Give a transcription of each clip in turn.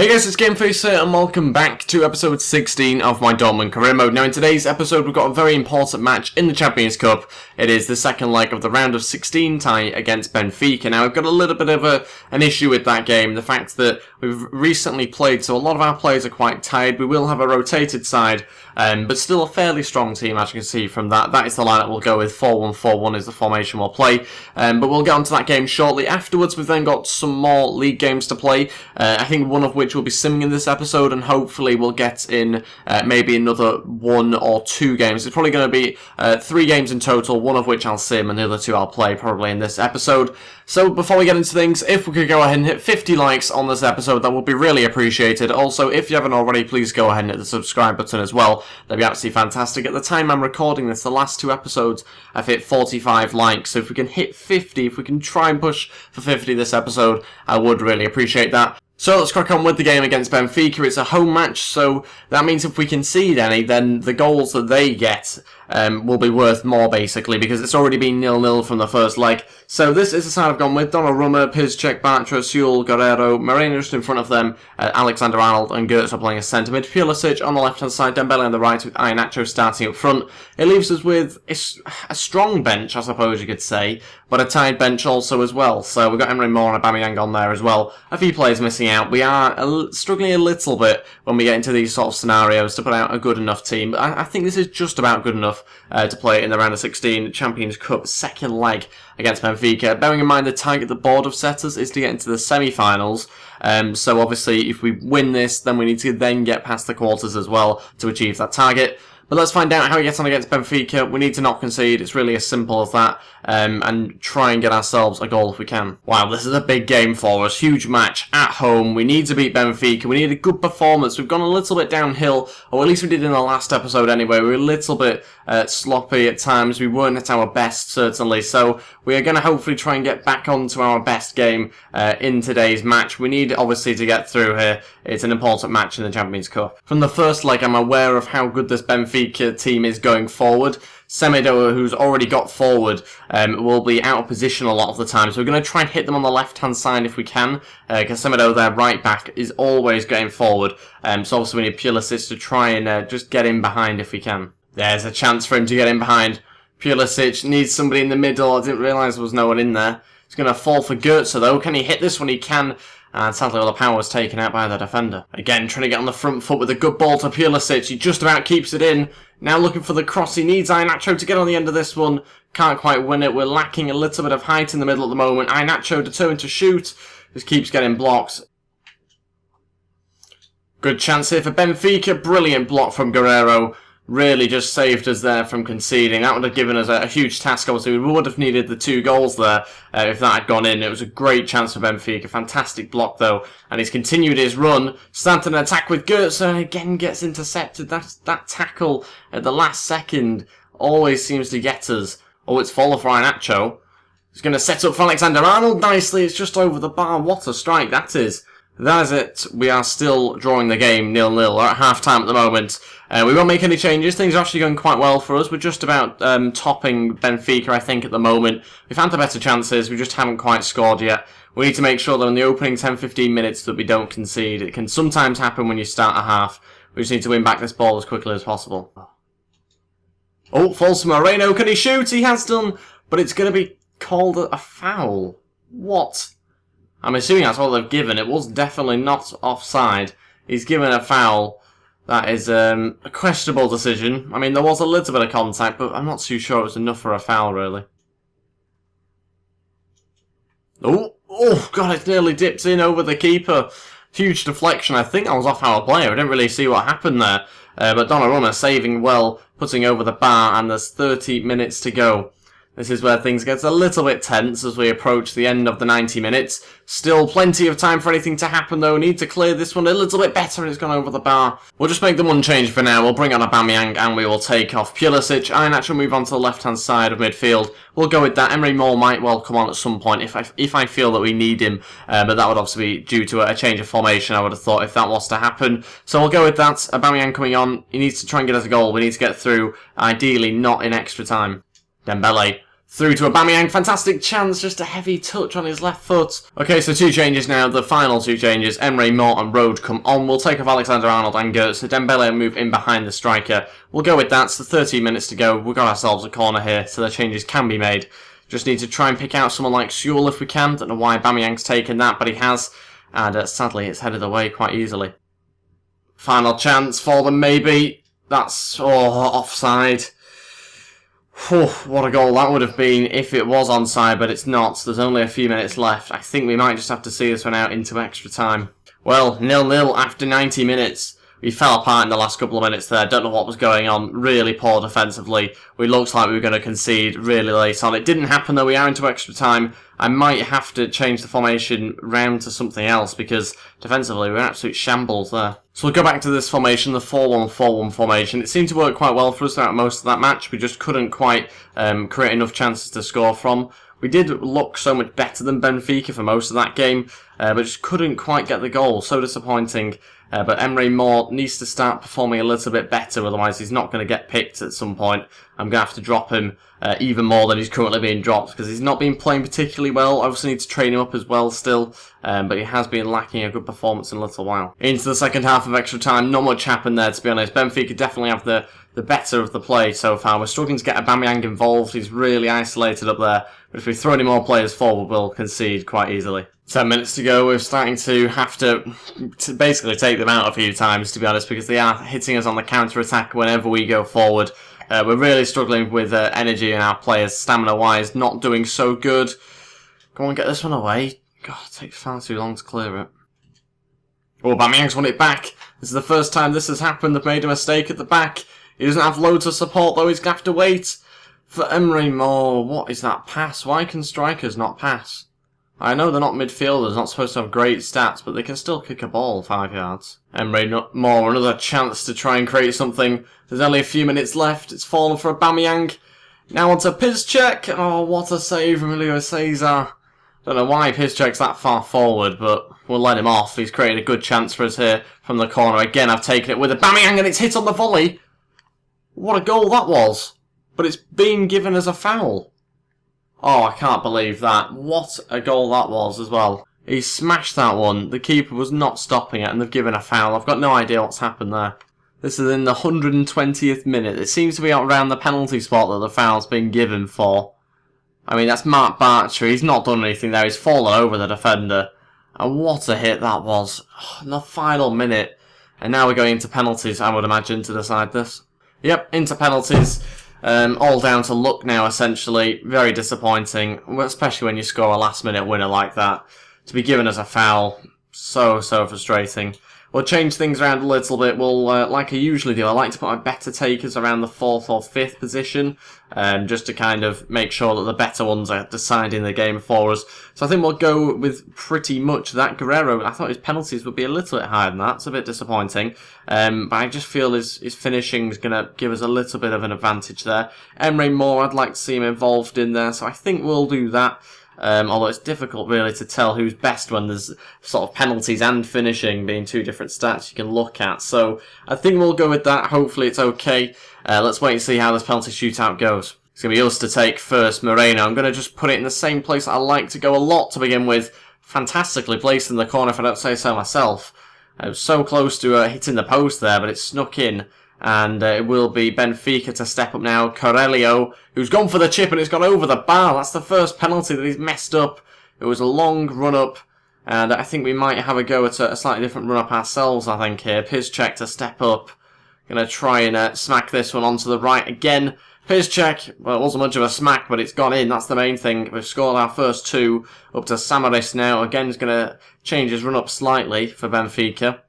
Hey guys, it's Gameface here and welcome back to episode 16 of my Dortmund career mode. Now in today's episode we've got a very important match in the Champions Cup. It is the second leg of the round of 16 tie against Benfica. Now I've got a little bit of an issue with that game, the fact that we've recently played, so a lot of our players are quite tired. We will have a rotated side, but still a fairly strong team, as you can see from that. That is the lineup we'll go with. 4-1-4-1 is the formation we'll play, but we'll get onto that game shortly. Afterwards we've then got some more league games to play, I think one of which will be simming in this episode, and hopefully we'll get in maybe another 1 or 2 games. It's probably going to be 3 games in total, one of which I'll sim and the other 2 I'll play probably in this episode. So before we get into things, if we could go ahead and hit 50 likes on this episode, that would be really appreciated. Also, if you haven't already, please go ahead and hit the subscribe button as well. That'd be absolutely fantastic. At the time I'm recording this, the last 2 episodes, I've hit 45 likes. So if we can hit 50, if we can try and push for 50 this episode, I would really appreciate that. So let's crack on with the game against Benfica. It's a home match, so that means if we concede any, then the goals that they get will be worth more, basically, because it's already been 0-0 from the first leg. So this is the side I've gone with. Donnarumma, Pizcek, Bartra, Sewell, Guerrero, Moreno just in front of them, Alexander-Arnold and Gertz are playing as centre mid, Pulisic on the left-hand side, Dembele on the right with Iheanacho starting up front. It leaves us with a strong bench, I suppose you could say, but a tired bench also as well. So we've got Emre Moore and Aubameyang on there as well. A few players missing out. We are struggling a little bit when we get into these sort of scenarios to put out a good enough team, but I think this is just about good enough to play in the round of 16 Champions Cup second leg against Benfica. Bearing in mind the target the board have set us is to get into the semi-finals, so obviously if we win this then we need to then get past the quarters as well to achieve that target. But let's find out how we get on against Benfica. We need to not concede. It's really as simple as that. And try and get ourselves a goal if we can. Wow, this is a big game for us. Huge match at home. We need to beat Benfica. We need a good performance. We've gone a little bit downhill, or at least we did in the last episode anyway. We were a little bit sloppy at times. We weren't at our best, certainly. So we are going to hopefully try and get back onto our best game in today's match. We need, obviously, to get through here. It's an important match in the Champions Cup. From the first leg, I'm aware of how good this Benfica team is going forward. Semedo, who's already got forward, will be out of position a lot of the time, so we're going to try and hit them on the left-hand side if we can, because Semedo, their right-back, is always going forward, so obviously we need Pulisic to try and just get in behind if we can. There's a chance for him to get in behind. Pulisic needs somebody in the middle. I didn't realise there was no one in there. He's going to fall for Gertz, though. Can he hit this one? He can. And sadly all the power was taken out by the defender. Again, trying to get on the front foot with a good ball to Pulisic. He just about keeps it in. Now looking for the cross. He needs Iheanacho to get on the end of this one. Can't quite win it. We're lacking a little bit of height in the middle at the moment. Iheanacho determined to shoot. Just keeps getting blocked. Good chance here for Benfica. Brilliant block from Guerrero. Really just saved us there from conceding. That would have given us a huge task. Obviously, we would have needed the 2 goals there if that had gone in. It was a great chance for Benfica. Fantastic block, though. And he's continued his run. Started an attack with Gertz and again gets intercepted. That tackle at the last second always seems to get us. Oh, it's fallen for Iheanacho. He's going to set up for Alexander-Arnold nicely. It's just over the bar. What a strike that is. That is it. We are still drawing the game 0-0. We're at half-time at the moment. We won't make any changes. Things are actually going quite well for us. We're just about topping Benfica, I think, at the moment. We've had the better chances. We just haven't quite scored yet. We need to make sure that in the opening 10-15 minutes that we don't concede. It can sometimes happen when you start a half. We just need to win back this ball as quickly as possible. Oh, falls to Moreno. Can he shoot? He has done. But it's going to be called a foul. What? I'm assuming that's what they've given. It was definitely not offside. He's given a foul. That is a questionable decision. I mean, there was a little bit of contact, but I'm not too sure it was enough for a foul, really. Oh, God, it nearly dipped in over the keeper. Huge deflection. I think I was off our player. I didn't really see what happened there. But Donnarumma saving well, putting over the bar, and there's 30 minutes to go. This is where things get a little bit tense as we approach the end of the 90 minutes. Still plenty of time for anything to happen though. Need to clear this one a little bit better. It's gone over the bar. We'll just make the one change for now. We'll bring on Aubameyang and we will take off Pulisic. Iheanacho move on to the left-hand side of midfield. We'll go with that. Emre Moore might well come on at some point if I feel that we need him. But that would obviously be due to a change of formation, I would have thought, if that was to happen. So we'll go with that. Aubameyang coming on. He needs to try and get us a goal. We need to get through, ideally not in extra time. Dembele Through to Aubameyang, fantastic chance, just a heavy touch on his left foot. Okay, so 2 changes now, the final 2 changes. Emre Mor and Rode come on. We'll take off Alexander-Arnold and Gertz. Dembele and move in behind the striker. We'll go with that, so 13 minutes to go. We've got ourselves a corner here, so the changes can be made. Just need to try and pick out someone like Sewell if we can. Don't know why Aubameyang's taken that, but he has. And sadly, it's headed away quite easily. Final chance for them, maybe. That's offside. Whew, what a goal that would have been if it was onside, but it's not. There's only a few minutes left. I think we might just have to see this one out into extra time. Well, 0-0 after 90 minutes. We fell apart in the last couple of minutes there. Don't know what was going on. Really poor defensively. We looked like we were going to concede really late on. It didn't happen though. We are into extra time. I might have to change the formation round to something else because defensively we're in absolute shambles there. So we'll go back to this formation, the 4-1-4-1 formation. It seemed to work quite well for us throughout most of that match. We just couldn't quite create enough chances to score from. We did look so much better than Benfica for most of that game, but just couldn't quite get the goal. So disappointing. But Emre Mor needs to start performing a little bit better, otherwise he's not going to get picked at some point. I'm going to have to drop him even more than he's currently being dropped, because he's not been playing particularly well. Obviously need to train him up as well still, but he has been lacking a good performance in a little while. Into the second half of extra time, not much happened there to be honest. Benfica definitely have the better of the play so far. We're struggling to get Aubameyang involved, he's really isolated up there, but if we throw any more players forward we'll concede quite easily. 10 minutes to go, we're starting to have to basically take them out a few times, to be honest, because they are hitting us on the counter-attack whenever we go forward. We're really struggling with energy in our players, stamina-wise, not doing so good. Go on, get this one away. God, it takes far too long to clear it. Oh, Aubameyang's won it back. This is the first time this has happened. They've made a mistake at the back. He doesn't have loads of support, though. He's going to have to wait for Emre Mor. What is that pass? Why can strikers not pass? I know they're not midfielders, not supposed to have great stats, but they can still kick a ball 5 yards. Emre Mor, another chance to try and create something. There's only a few minutes left. It's fallen for Aubameyang. Now onto Piszczek. Oh, what a save from Julio Cesar. Don't know why Piszczek's that far forward, but we'll let him off. He's created a good chance for us here from the corner. Again, I've taken it with Aubameyang and it's hit on the volley. What a goal that was. But it's been given as a foul. Oh, I can't believe that. What a goal that was as well. He smashed that one. The keeper was not stopping it and they've given a foul. I've got no idea what's happened there. This is in the 120th minute. It seems to be around the penalty spot that the foul's been given for. I mean, that's Mark Bartra. He's not done anything there. He's fallen over the defender. And what a hit that was. In the final minute. And now we're going into penalties, I would imagine, to decide this. Yep, into penalties. All down to luck now, essentially. Very disappointing, especially when you score a last-minute winner like that. To be given as a foul, so frustrating. We'll change things around a little bit. We'll, like I usually do, I like to put my better takers around the 4th or 5th position, just to kind of make sure that the better ones are deciding the game for us. So I think we'll go with pretty much that. Guerrero, I thought his penalties would be a little bit higher than that. It's a bit disappointing. But I just feel his finishing is going to give us a little bit of an advantage there. Emre Mor, I'd like to see him involved in there, so I think we'll do that. Although it's difficult really to tell who's best when there's sort of penalties and finishing being 2 different stats you can look at. So I think we'll go with that. Hopefully it's okay. Let's wait and see how this penalty shootout goes. It's going to be us to take first. Moreno, I'm going to just put it in the same place I like to go a lot to begin with. Fantastically placed in the corner if I don't say so myself. I was so close to hitting the post there, but it snuck in. And it will be Benfica to step up now. Corelio, who's gone for the chip and it's gone over the bar. That's the first penalty that he's messed up. It was a long run-up. And I think we might have a go at a slightly different run-up ourselves, I think, here. Piszczek to step up. Going to try and smack this one onto the right again. Piszczek, well, it wasn't much of a smack, but it's gone in. That's the main thing. We've scored our first 2. Up to Samaris now. Again, he's going to change his run-up slightly for Benfica.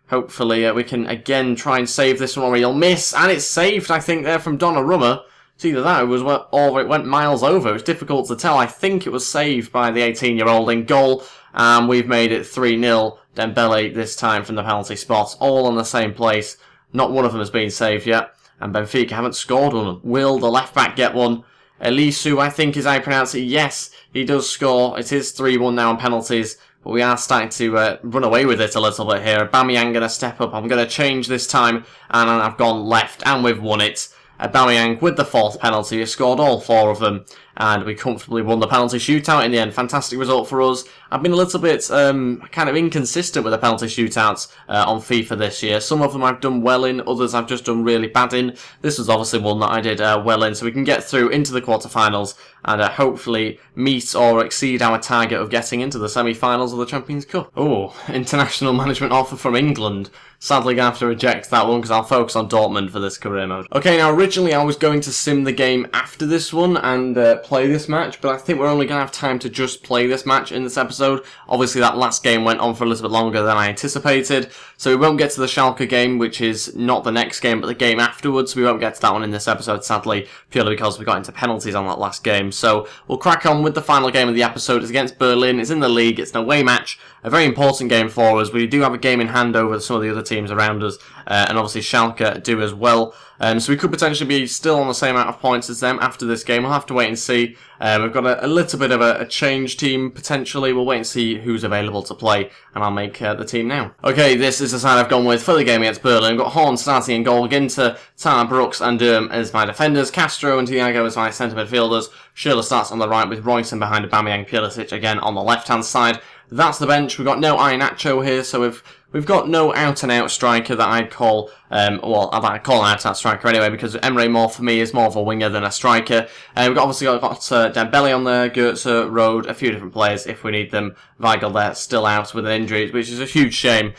Hopefully we can again try and save this one or he'll miss. And it's saved, I think, there from Donnarumma. It's either that or it went miles over. It was difficult to tell. I think it was saved by the 18-year-old in goal. And we've made it 3-0. Dembele this time from the penalty spot. All on the same place. Not one of them has been saved yet. And Benfica haven't scored one. Will the left-back get one? Elisu, I think is how you pronounce it. Yes, he does score. It is 3-1 now on penalties. But we are starting to run away with it a little bit here. Aubameyang going to step up. I'm going to change this time. And I've gone left. And we've won it. Aubameyang with the 4th penalty. He scored all 4 of them. and we comfortably won the penalty shootout in the end. Fantastic result for us. I've been a little bit kind of inconsistent with the penalty shootouts on FIFA this year. Some of them I've done well in, others I've just done really bad in. This was obviously one that I did well in, so we can get through into the quarterfinals and hopefully meet or exceed our target of getting into the semi-finals of the Champions Cup. Oh, international management offer from England. Sadly, going to have to reject that one because I'll focus on Dortmund for this career mode. Okay, now originally I was going to sim the game after this one and play this match, but I think we're only going to have time to just play this match in this episode. Obviously, that last game went on for a little bit longer than I anticipated, so we won't get to the Schalke game, which is not the next game, but the game afterwards. We won't get to that one in this episode, sadly, purely because we got into penalties on that last game. So we'll crack on with the final game of the episode. It's against Berlin. It's in the league. It's an away match. A very important game for us. We do have a game in hand over some of the other teams around us, and obviously Schalke do as well. So we could potentially be still on the same amount of points as them after this game. We'll have to wait and see. We've got a little bit of a change team, potentially. We'll wait and see who's available to play, and I'll make the team now. Okay, this is the side I've gone with for the game against Berlin. We've got Horn starting in goal, Ginter, Tyler Brooks and Durham as my defenders, Castro and Thiago as my centre midfielders. Schürrle starts on the right with Royston behind Aubameyang, Pulisic again on the left-hand side. That's the bench. We've got no Iheanacho here, so we've got no out-and-out striker that I'd call, well, I'd call an out-and-out striker anyway, because Emre Mor for me is more of a winger than a striker. We've obviously got Dembele on there, Goetze, Rode, a few different players if we need them. Weigl there still out with an injury, which is a huge shame,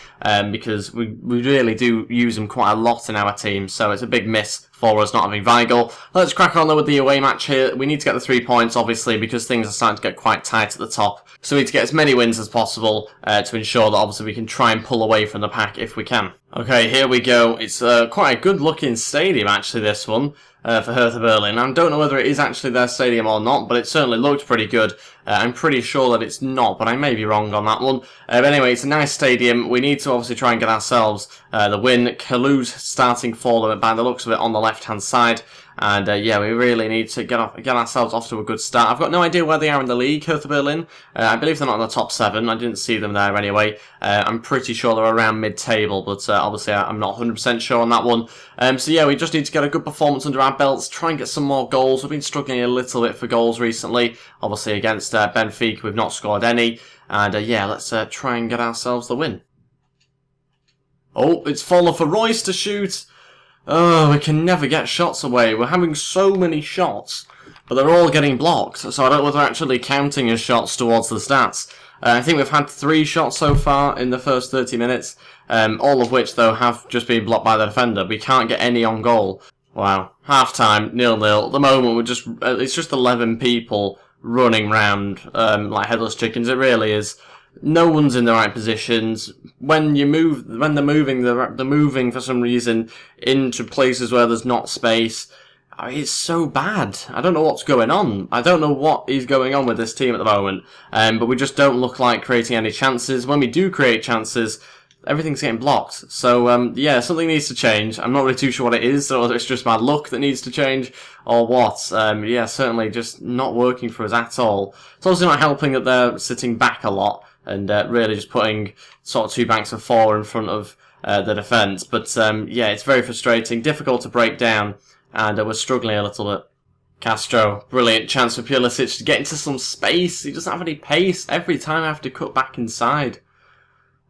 because we really do use him quite a lot in our team, so it's a big miss for us not having Weigl. Let's crack on though with the away match here. We need to get the 3 points, obviously, because things are starting to get quite tight at the top. So we need to get as many wins as possible to ensure that obviously we can try and pull away from the pack if we can. Okay, here we go. It's quite a good looking stadium actually, this one, for Hertha Berlin. I don't know whether it is actually their stadium or not, but it certainly looked pretty good. I'm pretty sure that it's not, but I may be wrong on that one. But anyway, it's a nice stadium. We need to obviously try and get ourselves the win. Kalou's starting for them by the looks of it on the left-hand side. And yeah, we really need to get ourselves off to a good start. I've got no idea where they are in the league, Hertha Berlin. I believe they're not in the top 7. I didn't see them there anyway. I'm pretty sure they're around mid-table, but obviously I'm not 100% sure on that one. So yeah, we just need to get a good performance under our belts, try and get some more goals. We've been struggling a little bit for goals recently. Obviously against Benfica, we've not scored any. And yeah, let's try and get ourselves the win. Oh, it's fallen for Royce to shoot. Oh, we can never get shots away. We're having so many shots, but they're all getting blocked, so I don't know whether they're actually counting as shots towards the stats. I think we've had 3 shots so far in the first 30 minutes, all of which, though, have just been blocked by the defender. We can't get any on goal. Wow. Half-time, 0-0. At the moment, it's just 11 people running round like headless chickens. It really is. No one's in the right positions. When they're moving for some reason into places where there's not space. It's so bad. I don't know what's going on. I don't know what is going on with this team at the moment. But we just don't look like creating any chances. When we do create chances, everything's getting blocked. So, yeah, something needs to change. I'm not really too sure what it is, or whether it's just my luck that needs to change, or what. Yeah, certainly just not working for us at all. It's also not helping that they're sitting back a lot, and really just putting sort of 2 banks of 4 in front of the defence. But, yeah, it's very frustrating, difficult to break down, and we're struggling a little bit. Castro, brilliant chance for Pulisic to get into some space. He doesn't have any pace. Every time I have to cut back inside.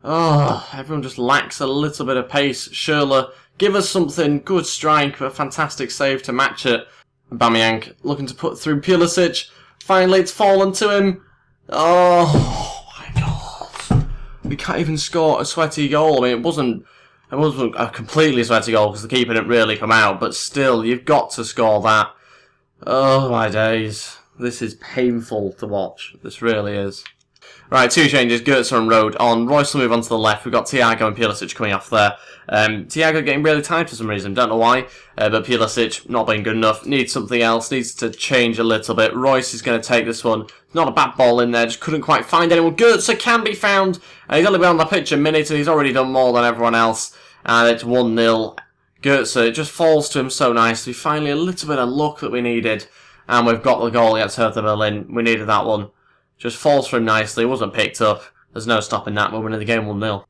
Oh, everyone just lacks a little bit of pace. Schürrle, give us something. Good strike, a fantastic save to match it. Aubameyang looking to put through Pulisic. Finally, it's fallen to him. Oh my God. We can't even score a sweaty goal. I mean, it wasn't a completely sweaty goal because the keeper didn't really come out, but still, you've got to score that. Oh my days. This is painful to watch. This really is. Right, 2 changes. Goetze and Rode on. Royce will move on to the left. We've got Thiago and Pulisic coming off there. Thiago getting really tired for some reason. Don't know why. But Pulisic not being good enough. Needs something else. Needs to change a little bit. Royce is going to take this one. Not a bad ball in there. Just couldn't quite find anyone. Goetze can be found. He's only been on the pitch a minute and he's already done more than everyone else. And it's 1-0. Goetze, it just falls to him so nicely. Finally, a little bit of luck that we needed. And we've got the goal against Hertha Berlin. We needed that one. Just falls for him nicely. It wasn't picked up. There's no stopping that. We're winning the game 1-0.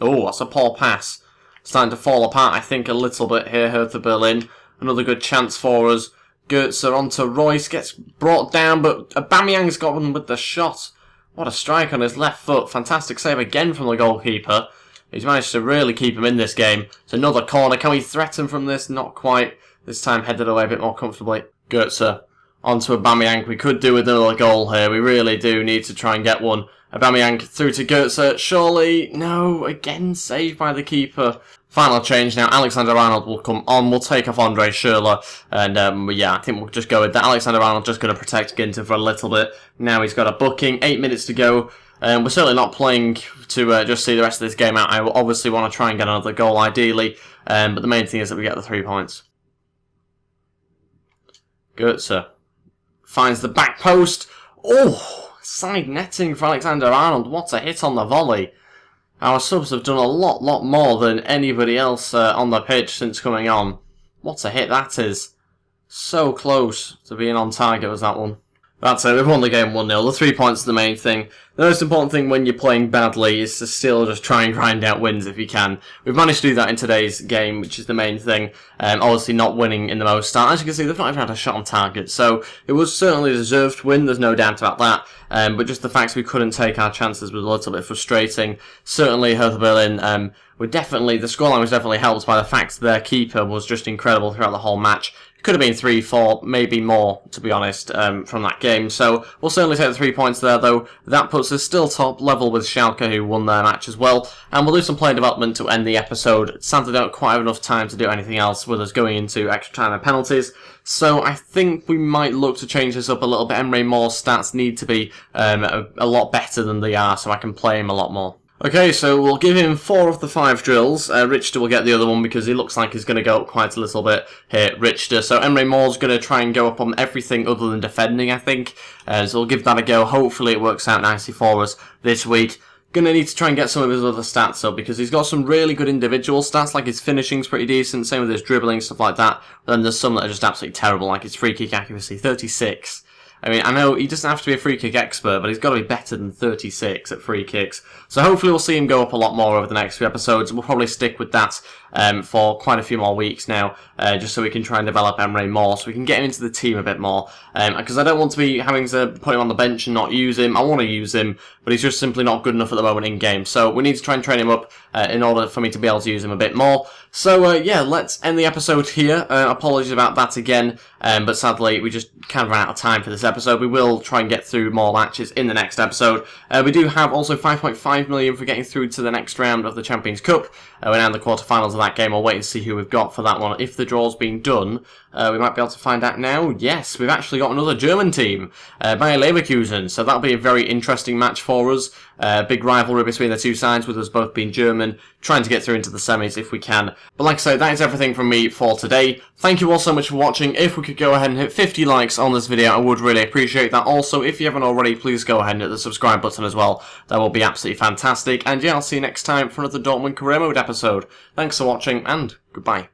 Oh, that's a poor pass. Starting to fall apart, I think, a little bit here, Hertha Berlin. Another good chance for us. Goetze onto Royce, gets brought down, but Aubameyang's got one with the shot. What a strike on his left foot. Fantastic save again from the goalkeeper. He's managed to really keep him in this game. It's another corner. Can we threaten from this? Not quite. This time headed away a bit more comfortably. Goetze onto Aubameyang. We could do with another goal here. We really do need to try and get one. Aubameyang through to Goetze. Surely, no. Again, saved by the keeper. Final change now. Alexander-Arnold will come on. We'll take off Andre Schürrle. And yeah, I think we'll just go with that. Alexander-Arnold just going to protect Ginter for a little bit. Now he's got a booking. 8 minutes to go. We're certainly not playing to just see the rest of this game out. I will obviously want to try and get another goal, ideally. But the main thing is that we get the 3 points. Goetze finds the back post. Oh, side netting for Alexander-Arnold. What a hit on the volley. Our subs have done a lot more than anybody else on the pitch since coming on. What a hit that is. So close to being on target was that one. That's it, we've won the game 1-0. The 3 points is the main thing. The most important thing when you're playing badly is to still just try and grind out wins if you can. We've managed to do that in today's game, which is the main thing. Obviously not winning in the most start. As you can see, they've not even had a shot on target. So it was certainly a deserved win, there's no doubt about that. But just the fact we couldn't take our chances was a little bit frustrating. Certainly Hertha Berlin the scoreline was definitely helped by the fact their keeper was just incredible throughout the whole match. It could have been 3-4, maybe more, to be honest, from that game. So we'll certainly take the 3 points there, though. That puts us still top level with Schalke, who won their match as well. And we'll do some player development to end the episode. Sadly, don't quite have enough time to do anything else with us going into extra time and penalties. So I think we might look to change this up a little bit. Emre More's stats need to be a lot better than they are, so I can play him a lot more. Okay, so we'll give him 4 of the 5 drills. Richter will get the other one because he looks like he's going to go up quite a little bit here, Richter. So Emre More's going to try and go up on everything other than defending, I think. So we'll give that a go. Hopefully it works out nicely for us this week. Going to need to try and get some of his other stats up because he's got some really good individual stats, like his finishing's pretty decent, same with his dribbling, stuff like that. But then there's some that are just absolutely terrible, like his free kick accuracy, 36. I mean, I know he doesn't have to be a free kick expert, but he's got to be better than 36 at free kicks. So hopefully we'll see him go up a lot more over the next few episodes. We'll probably stick with that for quite a few more weeks now, just so we can try and develop Emre more, so we can get him into the team a bit more. Because I don't want to be having to put him on the bench and not use him. I want to use him, but he's just simply not good enough at the moment in game. So we need to try and train him up in order for me to be able to use him a bit more. So yeah, let's end the episode here. Apologies about that again, but sadly we just kind of ran out of time for this episode. We will try and get through more matches in the next episode. We do have also 5.5 million for getting through to the next round of the Champions Cup. We're now in the quarterfinals of that game. I'll wait and see who we've got for that one. If the draw's been done, we might be able to find out now. Yes, we've actually got another German team, Bayer Leverkusen. So that'll be a very interesting match for us. Big rivalry between the two sides, with us both being German, trying to get through into the semis if we can. But like I say, that is everything from me for today. Thank you all so much for watching. If we could go ahead and hit 50 likes on this video, I would really appreciate that. Also, if you haven't already, please go ahead and hit the subscribe button as well. That will be absolutely fantastic. And yeah, I'll see you next time for another Dortmund career mode episode. Thanks for watching, and goodbye.